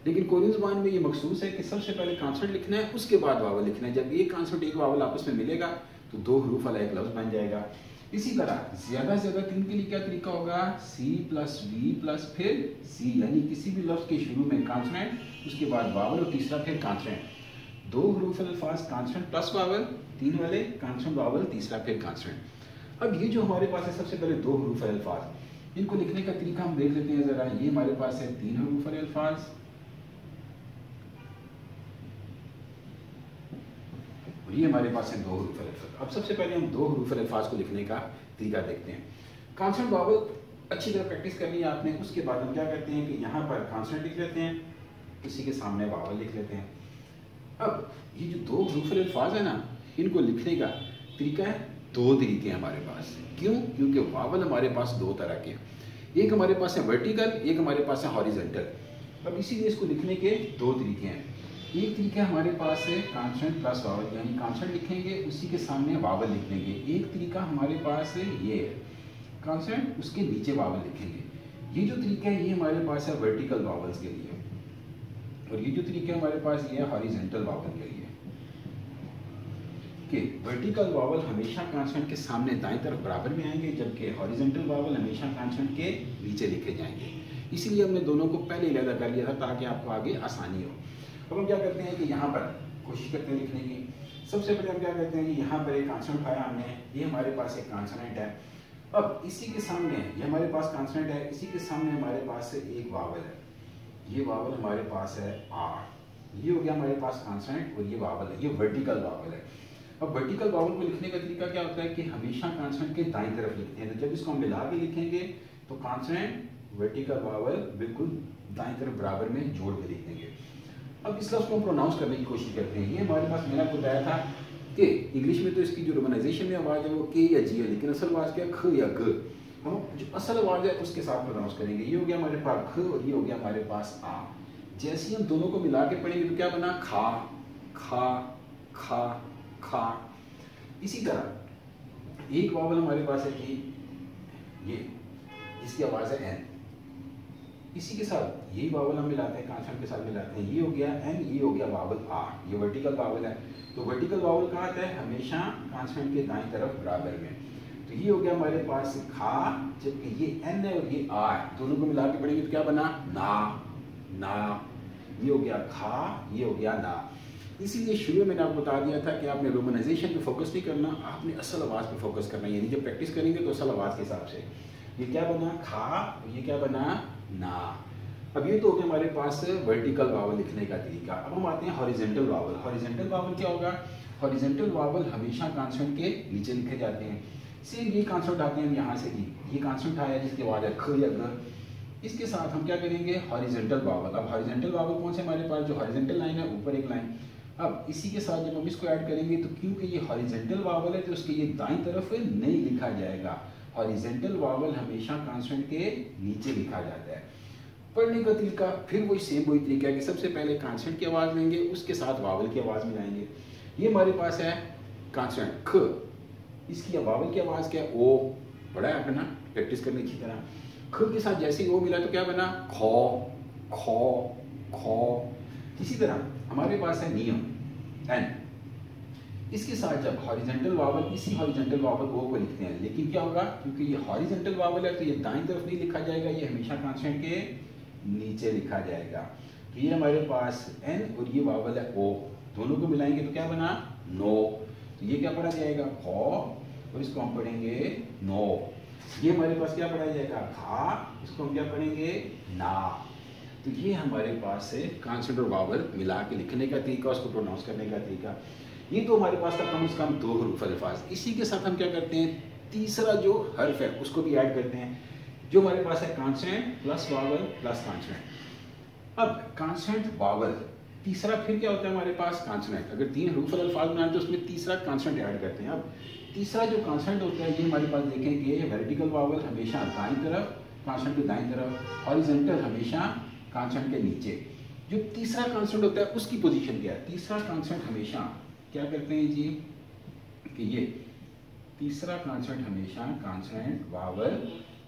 A: लेकिन कोरियन ज़ुबान में ये मखसूस है कि सबसे पहले कॉन्सोनेंट लिखना है उसके बाद वावल लिखना है। जब ये कॉन्सोनेंट एक वावल आपस में मिलेगा तो 2 हरूफ वाला एक लफ्ज़ बन जाएगा। इसी तरह ज़्यादा से ज़्यादा 3 के लिए क्या तरीका होगा? सी प्लस वी प्लस फिर सी, यानी किसी भी लफ्ज़ के शुरू में कॉन्सोनेंट उसके बाद वावल और तीसरा फिर कॉन्सोनेंट। 2 हरूफ अल्फाज कॉन्सोनेंट प्लस वावल, 3 वाले कॉन्सोनेंट वावल, तीसरा फिर कॉन्सोनेंट। अब ये जो हमारे पास है सबसे पहले 2 हरूफ अल्फाज, इनको लिखने का तरीका हम देख लेते हैं ज़रा। ये हमारे पास है 3 हरूफ अल्फाज, और ये हमारे पास है 2 हरूफ अल्फाज। अब सबसे पहले हम 2 हरूफ अल्फाज को लिखने का तरीका देखते हैं। कॉन्सोनेंट वावल अच्छी तरह प्रैक्टिस करनी है आपने। उसके बाद हम क्या करते हैं कि यहाँ पर कॉन्सोनेंट लिख लेते हैं, इसी के सामने वावल लिख लेते हैं। अब ये जो 2 हरूफ अल्फाज है ना, इनको लिखने का तरीका है, 2 तरीके हैं हमारे पास। क्यों? क्योंकि वावल हमारे पास 2 तरह के, एक हमारे पास है वर्टिकल, एक हमारे पास है हॉरिजॉन्टल। अब इसीलिए इसको लिखने के 2 तरीके हैं। एक तरीका हमारे पास है कॉन्सोनेंट प्लस वावल, यानी कॉन्सोनेंट लिखेंगे उसी के सामने वावल लिख लेंगे। एक तरीका हमारे पास है ये कॉन्सोनेंट उसके नीचे वावल लिखेंगे। ये जो तरीका है ये हमारे पास है वर्टिकल वावल्स के लिए, और ये जो तरीका है हमारे पास ये है हॉरिजॉन्टल वावल के लिए। कि वर्टिकल वावल हमेशा कॉन्सोनेंट के सामने दाएं तरफ बराबर में आएंगे, जबकि हॉरिजॉन्टल वावल हमेशा कॉन्सोनेंट के नीचे लिखे जाएंगे। इसीलिए हमने दोनों को पहले ही अलग कर लिया था ताकि आपको आगे आसानी हो। अब हम क्या करते हैं कि यहाँ पर कोशिश करते हैं लिखने की। सबसे पहले हम क्या करते हैं कि यहाँ पर एक कॉन्सोनेंट उठाया हमने, ये हमारे पास एक कॉन्सोनेंट है। अब इसी के सामने ये हमारे पास कॉन्सोनेंट है, इसी के सामने हमारे पास एक वावल है, ये वावल हमारे पास है आर। ये हो गया हमारे पास कॉन्सोनेंट और ये वावल है, ये वर्टिकल वावल है। अब वर्टिकल वावल को लिखने का तरीका क्या होता है कि हमेशा कॉन्सोनेंट के दाईं तरफ लिखते हैं। तो जब इसको हम मिला के लिखेंगे तो कॉन्सोनेंट वर्टिकल वावल बिल्कुल दाईं तरफ बराबर में जोड़ के लिख देंगे। अब इस लफ्ज़ को हम प्रोनाउंस करने की कोशिश करते हैं। ये हमारे पास मैंने आपको बताया था कि इंग्लिश में तो इसकी जो रोमनाइजेशन में आवाज़ है वो के या जी है, लेकिन असल आवाज़ क्या है? ख या ग। हम जो असल आवाज़ है उसके साथ प्रोनाउंस करेंगे। ये हो गया हमारे पास ख और ये हो गया हमारे पास आ। जैसे ही हम दोनों को मिला के पढ़ेंगे तो क्या बना? खा खा खा खा। इसी तरह एक वावल हमारे पास है कि ये, इसकी आवाज़ है एन, इसी के साथ यही वावल हम मिलाते हैं, कॉन्सोनेंट के साथ मिलाते हैं। ये हो गया एन, ये हो गया वावल आर, ये वर्टिकल वावल है। तो वर्टिकल वावल कहाँ आता है? हमेशा कॉन्सोनेंट के दाईं तरफ बराबर में। तो ये हो गया हमारे पास खा, जबकि ये एन है और ये आर, दोनों को मिला के पढ़ेंगे तो क्या बना? ना, ना। ये हो गया खा, ये हो गया ना। इसीलिए शुरू में मैंने आपको बता दिया था कि आपने रोमनाइजेशन पे फोकस नहीं करना, आपने असल आवाज़ पे फोकस करना। यानी जब प्रैक्टिस करेंगे तो असल आवाज़ के हिसाब से। ये क्या बना? खा, ये क्या बना? ना। अब ये तो हो गया हमारे पास वर्टिकल वावल लिखने का तरीका। अब हम आते हैं हॉरिजेंटल वावल। हॉरिजेंटल वावल क्या होगा? हॉरिजेंटल वावल हमेशा कॉन्सोनेंट के नीचे लिखे जाते हैं। सेम ये कॉन्सोनेंट आते हैं यहाँ से ही, ये कॉन्सोनेंट आया जिसके बाद है ख या ग। इसके साथ हम क्या करेंगे? Horizontal vowel. अब हॉरिजेंटल वावल कौन से हमारे पास? जो हॉरिजेंटल लाइन है, ऊपर एक लाइन। अब इसी के साथ जब हम इसको ऐड करेंगे तो क्योंकि ये हॉरिजेंटल वावल है तो उसके ये दाईं तरफ नहीं लिखा जाएगा। हॉरिजेंटल वावल हमेशा कॉन्सोनेंट के नीचे लिखा जाता है। पढ़ने का तरीका फिर वही तरीका है कि सबसे पहले कॉन्सोनेंट की आवाज़ लेंगे, उसके साथ वावल की आवाज़ मिलाएंगे। ये हमारे पास है कॉन्सोनेंट ख, इसकी वावल की आवाज़ क्या है? ओ। बड़ा है अपना, प्रैक्टिस करनी अच्छी तरह। ख के साथ जैसे ही ओ मिला तो क्या बना? खो, खो, खो। इसी तरह हमारे पास है नियम एन, इसके साथ जब हॉरिजेंटल वावल, इसी हॉरिजेंटल वावल ओ को लिखते हैं, लेकिन क्या होगा? क्योंकि ये हॉरिजेंटल वावल है तो ये दाईं तरफ नहीं लिखा जाएगा, ये हमेशा कॉन्सोनेंट के नीचे लिखा जाएगा। तो ये हमारे पास एन और ये वावल है ओ, दोनों को मिलाएंगे तो क्या बना? नो। तो ये क्या पढ़ा जाएगा? खो, और इसको हम पढ़ेंगे नो। ये हमारे पास क्या पढ़ा जाएगा? खा, इसको हम क्या पढ़ेंगे? ना। तो ये हमारे पास है कॉन्सोनेंट और वावल मिला के लिखने का तरीका, उसको प्रोनाउंस करने का तरीका। ये तो हमारे पास था कम से कम 2 हरूफ अल्फाज। इसी के साथ हम क्या करते हैं? तीसरा जो हर्फ है उसको भी ऐड करते हैं, जो हमारे पास है consonant plus vowel plus consonant. अब कॉन्सोनेंट वावल, तीसरा फिर क्या होता है हमारे पास? कॉन्सोनेंट। अगर 3 हरूफ अल्फाज बनाए तो उसमें तीसरा कॉन्सोनेंट ऐड करते हैं। अब तीसरा जो कॉन्सोनेंट होता है ये हमारे पास देखें कि वर्टिकल वावल हमेशा दाईं तरफ, कॉन्सोनेंट के दाईं तरफ, हॉरिजॉन्टल हमेशा कॉन्सोनेंट के नीचे। जो तीसरा कॉन्सोनेंट होता है उसकी पोजीशन क्या है? तीसरा कॉन्सोनेंट हमेशा क्या करते हैं जी कि ये तीसरा कॉन्सोनेंट हमेशा कॉन्सोनेंट वावल,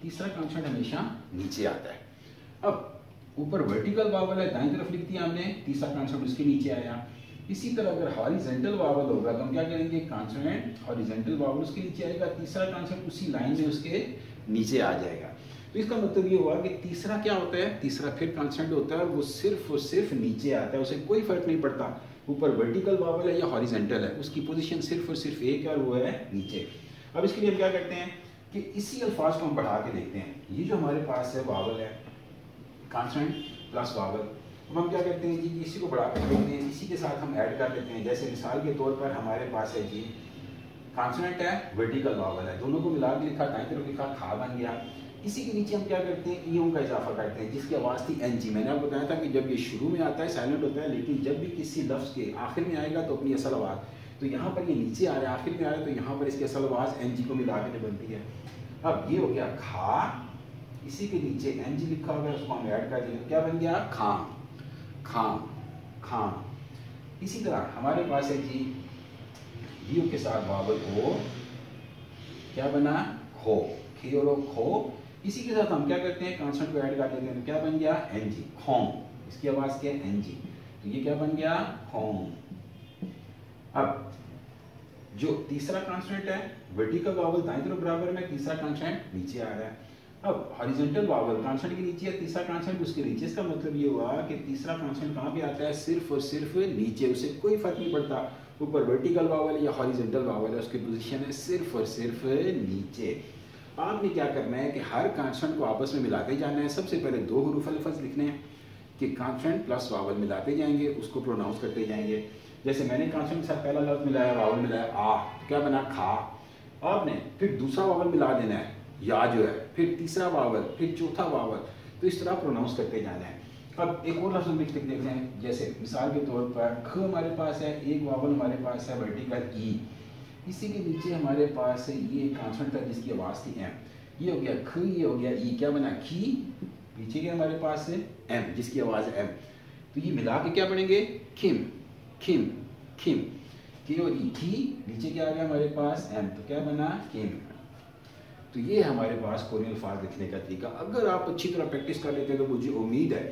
A: तीसरा कॉन्सोनेंट हमेशा नीचे आता है। अब ऊपर वर्टिकल वावल है, दाईं तरफ लिख दिया हमने, तीसरा कॉन्सोनेंट उसके नीचे आया। इसी तरह अगर हॉरिजॉन्टल वावल होगा तो हम क्या करेंगे? कॉन्सोनेंट हॉरिजॉन्टल वावल उसके नीचे आएगा, तीसरा कॉन्सोनेंट उसी लाइन में उसके नीचे आ जाएगा। तो इसका मतलब ये हुआ कि तीसरा क्या होता है? तीसरा फिर कॉन्सोनेंट होता है और वो सिर्फ नीचे आता है, उसे कोई फर्क नहीं पड़ता ऊपर वर्टिकल वावल है या हॉरिजॉन्टल है, उसकी पोजीशन सिर्फ और सिर्फ एक है और वो है नीचे। अब इसके लिए हम क्या करते हैं कि इसी अल्फाज को हम बढ़ा के देखते हैं। ये जो हमारे पास है वावल है, कॉन्सोनेंट प्लस वावल, अब हम क्या करते हैं जी? इसी को बढ़ा कर देखते हैं, इसी के साथ हम ऐड कर लेते हैं। जैसे मिसाल के तौर पर हमारे पास है जी कॉन्सोनेंट है, वर्टिकल वावल है, दोनों को मिला के लिखा, दाईं तरफ लिखा, खा बन गया। इसी के नीचे हम क्या करते हैं? ईयों का इजाफा करते हैं, जिसकी आवाज़ थी एन जी। मैंने आपको बताया था कि जब ये शुरू में आता है साइलेंट होता है, लेकिन जब भी किसी लफ्ज़ के आखिर में आएगा तो अपनी असल आवाज़, तो यहाँ पर ये नीचे आ रहा है, आखिर में आ रहा है, तो यहाँ पर इसकी असल आवाज़ एन जी को मिला के बनती है। अब ये हो गया खा, इसी के नीचे एन जी लिखा हुआ है, उसको हम ऐड कर देंगे, क्या बन गया? खां, खां, खां। इसी तरह हमारे पास है जी यू के साथ वावल हो, क्या बना? खो, खे और खो। इसी के साथ हम क्या करते हैं? कॉन्सोनेंट को ऐड कर देते हैं, क्या बन गया? एन जी, खों। इसकी आवाज क्या है? N G. तो ये क्या बन गया? खों। अब जो तीसरा कॉन्सोनेंट है वर्टिकल वावल दाईं तरफ बराबर में, तीसरा कॉन्सोनेंट नीचे आ रहा है। अब हॉरिजॉन्टल वावल कॉन्सोनेंट के नीचे है, तीसरा कॉन्सोनेंट उसके नीचे। इसका मतलब ये हुआ कि तीसरा कॉन्सोनेंट कहाँ पे आता है? सिर्फ और सिर्फ नीचे, उसे कोई फर्क नहीं पड़ता ऊपर वर्टिकल वावल या हॉरिजॉन्टल वावल है, उसकी पोजीशन है सिर्फ और सिर्फ नीचे। आपने क्या करना है कि हर कॉन्सोनेंट को आपस में मिलाते जाना है। सबसे पहले 2 हरूफ अल्फाज लिखने हैं कि कॉन्सोनेंट प्लस वावल मिलाते जाएंगे, उसको प्रोनाउंस करते जाएंगे। जैसे मैंने कॉन्सोनेंट के साथ पहला लफ्ज मिलाया, वावल मिलाया आ, क्या बना? खा। आपने फिर दूसरा वावल मिला देना है, या जो है, फिर तीसरा वावल, फिर चौथा वावल, तो इस तरह प्रोनाउंस करते जाना है। अब एक और लफ्ज लिख देखते हैं, जैसे मिसाल के तौर पर ख हमारे पास है, एक वावल हमारे पास है वर्टिकल ई, इसी के नीचे हमारे पास है ये कॉन्सोनेंट था जिसकी आवाज़ थी एम। ये हो गया ख, ये हो गया ई, क्या बना? खी। पीछे क्या हमारे पास है? एम, जिसकी आवाज़ है एम। तो ये मिला के क्या पढ़ेंगे? खिम, खिम, खिम। की और ई, खी, नीचे क्या आ गया हमारे पास? एम, तो क्या बना? किम। तो ये हमारे पास कोरियन अल्फाज लिखने का तरीका। अगर आप अच्छी तरह प्रैक्टिस कर लेते हैं तो मुझे उम्मीद है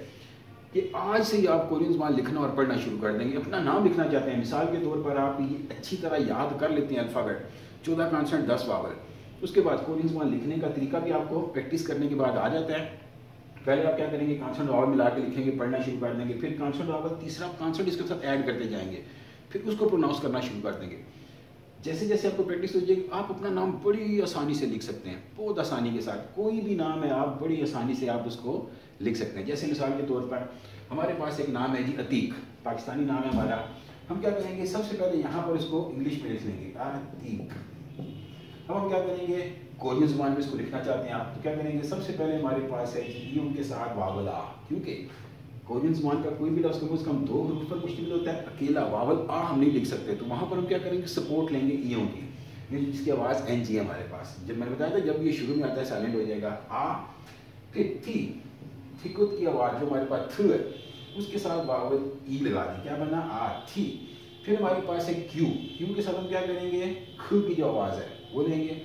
A: कि आज से ही आप कोरियन ज़बान लिखना और पढ़ना शुरू कर देंगे। अपना नाम लिखना चाहते हैं, मिसाल के तौर पर आप ये अच्छी तरह याद कर लेते हैं अल्फ़ाबेट 14 कॉन्सोनेंट 10 वावल, उसके बाद कोरियन ज़बान लिखने का तरीका भी आपको प्रैक्टिस करने के बाद आ जाता है। पहले आप क्या करेंगे, कॉन्सोनेंट वावल मिला के लिखेंगे, पढ़ना शुरू कर देंगे, फिर कॉन्सोनेंट वावल तीसरा कॉन्सोनेंट इसके साथ ऐड करते जाएंगे, फिर उसको प्रोनाउंस करना शुरू कर देंगे। जैसे जैसे आपको प्रैक्टिस हो जाएगी आप अपना नाम बड़ी आसानी से लिख सकते हैं, बहुत आसानी के साथ। कोई भी नाम है आप बड़ी आसानी से आप उसको लिख सकते हैं। जैसे मिसाल के तौर पर हमारे पास एक नाम है जी अतीक, पाकिस्तानी नाम है हमारा। हम क्या करेंगे, सबसे पहले यहाँ पर इसको इंग्लिश में लिख लेंगे अतीक। अब हम क्या करेंगे, कोरियन ज़बान में इसको लिखना चाहते हैं आप, तो क्या करेंगे, सबसे पहले हमारे पास है जी उनके साथ वावल आ, क्योंकि कोरियन ज़बान का कोई भी लफ्ज़ कम से कम 2 हरूफ पर मुश्तमिल होता है, अकेला वावल आ हम नहीं लिख सकते। तो वहाँ पर हम क्या करेंगे, सपोर्ट लेंगे ईयों की, जिसकी आवाज़ एन जी है हमारे पास। जब मैंने बताया था जब ये शुरू में आता है साइलेंट हो जाएगा आ, फिर थी, थिकुत की आवाज़ जो हमारे पास थ्रू है उसके साथ वावल ई लगा दी, क्या बना आ थी। फिर हमारे पास है क्यू, क्यू के साथ हम क्या करेंगे, ख की जो आवाज़ है वो लेंगे।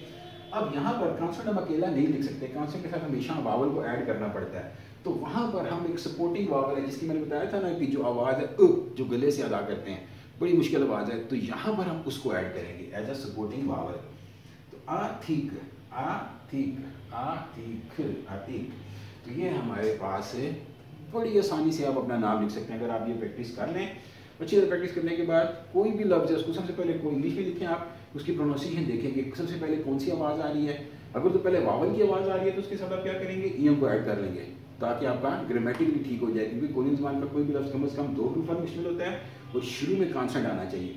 A: अब यहाँ पर कॉन्सोनेंट हम अकेला नहीं लिख सकते, कॉन्सोनेंट के साथ हमेशा वावल को ऐड करना पड़ता है। तो वहाँ पर हम एक सपोर्टिंग वावल है जिसकी मैंने बताया था ना कि जो आवाज़ है जो गले से अदा करते हैं, बड़ी मुश्किल आवाज़ है, तो यहाँ पर हम उसको ऐड करेंगे एज अ सपोर्टिंग वावल। तो आ थीक, आ थीक, आ थीक, आतीक। तो ये हमारे पास है, बड़ी आसानी से आप अपना नाम लिख सकते हैं अगर आप ये प्रैक्टिस कर लें। अच्छी तरह प्रैक्टिस करने के बाद कोई भी लफ्ज़ है उसको सबसे पहले कोई इंग्लिश में लिखें, आप उसकी प्रोनाउंसिएशन देखेंगे सबसे पहले कौन सी आवाज़ आ रही है। अगर तो पहले वावल की आवाज़ आ रही है तो उसके साथ आप क्या करेंगे, ईयों को ऐड कर लेंगे ताकि आपका ग्रामेटिक भी ठीक हो जाए, क्योंकि कोरियन ज़बान का कोई भी लफ्ज़ कम से कम 2 हरूफ पर मुश्तमिल होता है और शुरू में कॉन्सोनेंट आना चाहिए।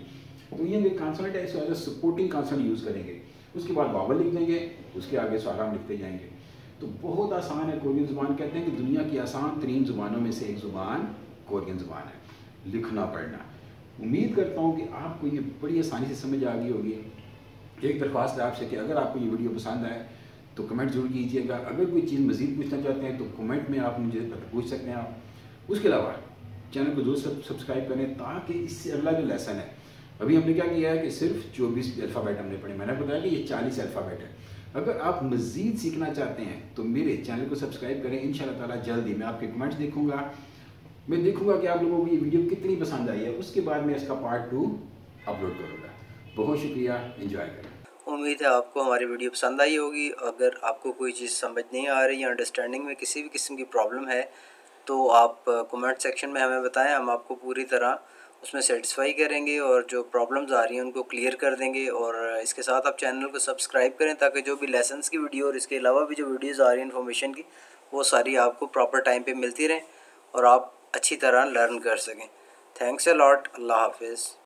A: तो ये कॉन्सोनेंट है, इसको सपोर्टिंग कॉन्सोनेंट यूज़ करेंगे, उसके बाद वावल लिख देंगे, उसके आगे सारा हम लिखते जाएंगे। तो बहुत आसान है कोरियन ज़बान। कहते हैं कि दुनिया की आसान तरीन ज़ुबानों में से एक ज़ुबान कोरियन ज़बान है, लिखना पढ़ना। उम्मीद करता हूँ कि आपको ये बड़ी आसानी से समझ आ गई होगी। एक दरख्वास्त है आपसे कि अगर आपको ये वीडियो पसंद आए तो कमेंट ज़रूर कीजिएगा। अगर कोई चीज़ मज़ीद पूछना चाहते हैं तो कमेंट में आप मुझे पूछ सकते हैं आप। उसके अलावा चैनल को जरूर सब्सक्राइब करें ताकि इससे अगला जो लेसन है, अभी हमने क्या किया है कि सिर्फ 24 अल्फ़ाबेट हमने पढ़े, मैंने बताया कि ये 40 अल्फ़ाबेट है। अगर आप मज़ीद सीखना चाहते हैं तो मेरे चैनल को सब्सक्राइब करें। इंशाल्लाह ताला जल्दी मैं आपके कमेंट्स देखूंगा, मैं देखूंगा कि आप लोगों को ये वीडियो कितनी पसंद आई है, उसके बाद मैं इसका पार्ट 2 अपलोड करूँगा। बहुत शुक्रिया, एंजॉय करें।
B: उम्मीद है आपको हमारी वीडियो पसंद आई होगी। अगर आपको कोई चीज़ समझ नहीं आ रही या अंडरस्टैंडिंग में किसी भी किस्म की प्रॉब्लम है तो आप कमेंट सेक्शन में हमें बताएं, हम आपको पूरी तरह उसमें सेटिस्फाई करेंगे और जो प्रॉब्लम्स आ रही हैं उनको क्लियर कर देंगे। और इसके साथ आप चैनल को सब्सक्राइब करें ताकि जो भी लेसन्स की वीडियो और इसके अलावा भी जो वीडियोज़ आ रही हैं इन्फॉर्मेशन की, वो सारी आपको प्रॉपर टाइम पर मिलती रहें और आप अच्छी तरह लर्न कर सकें। Thanks a lot. अल्लाह हाफिज़।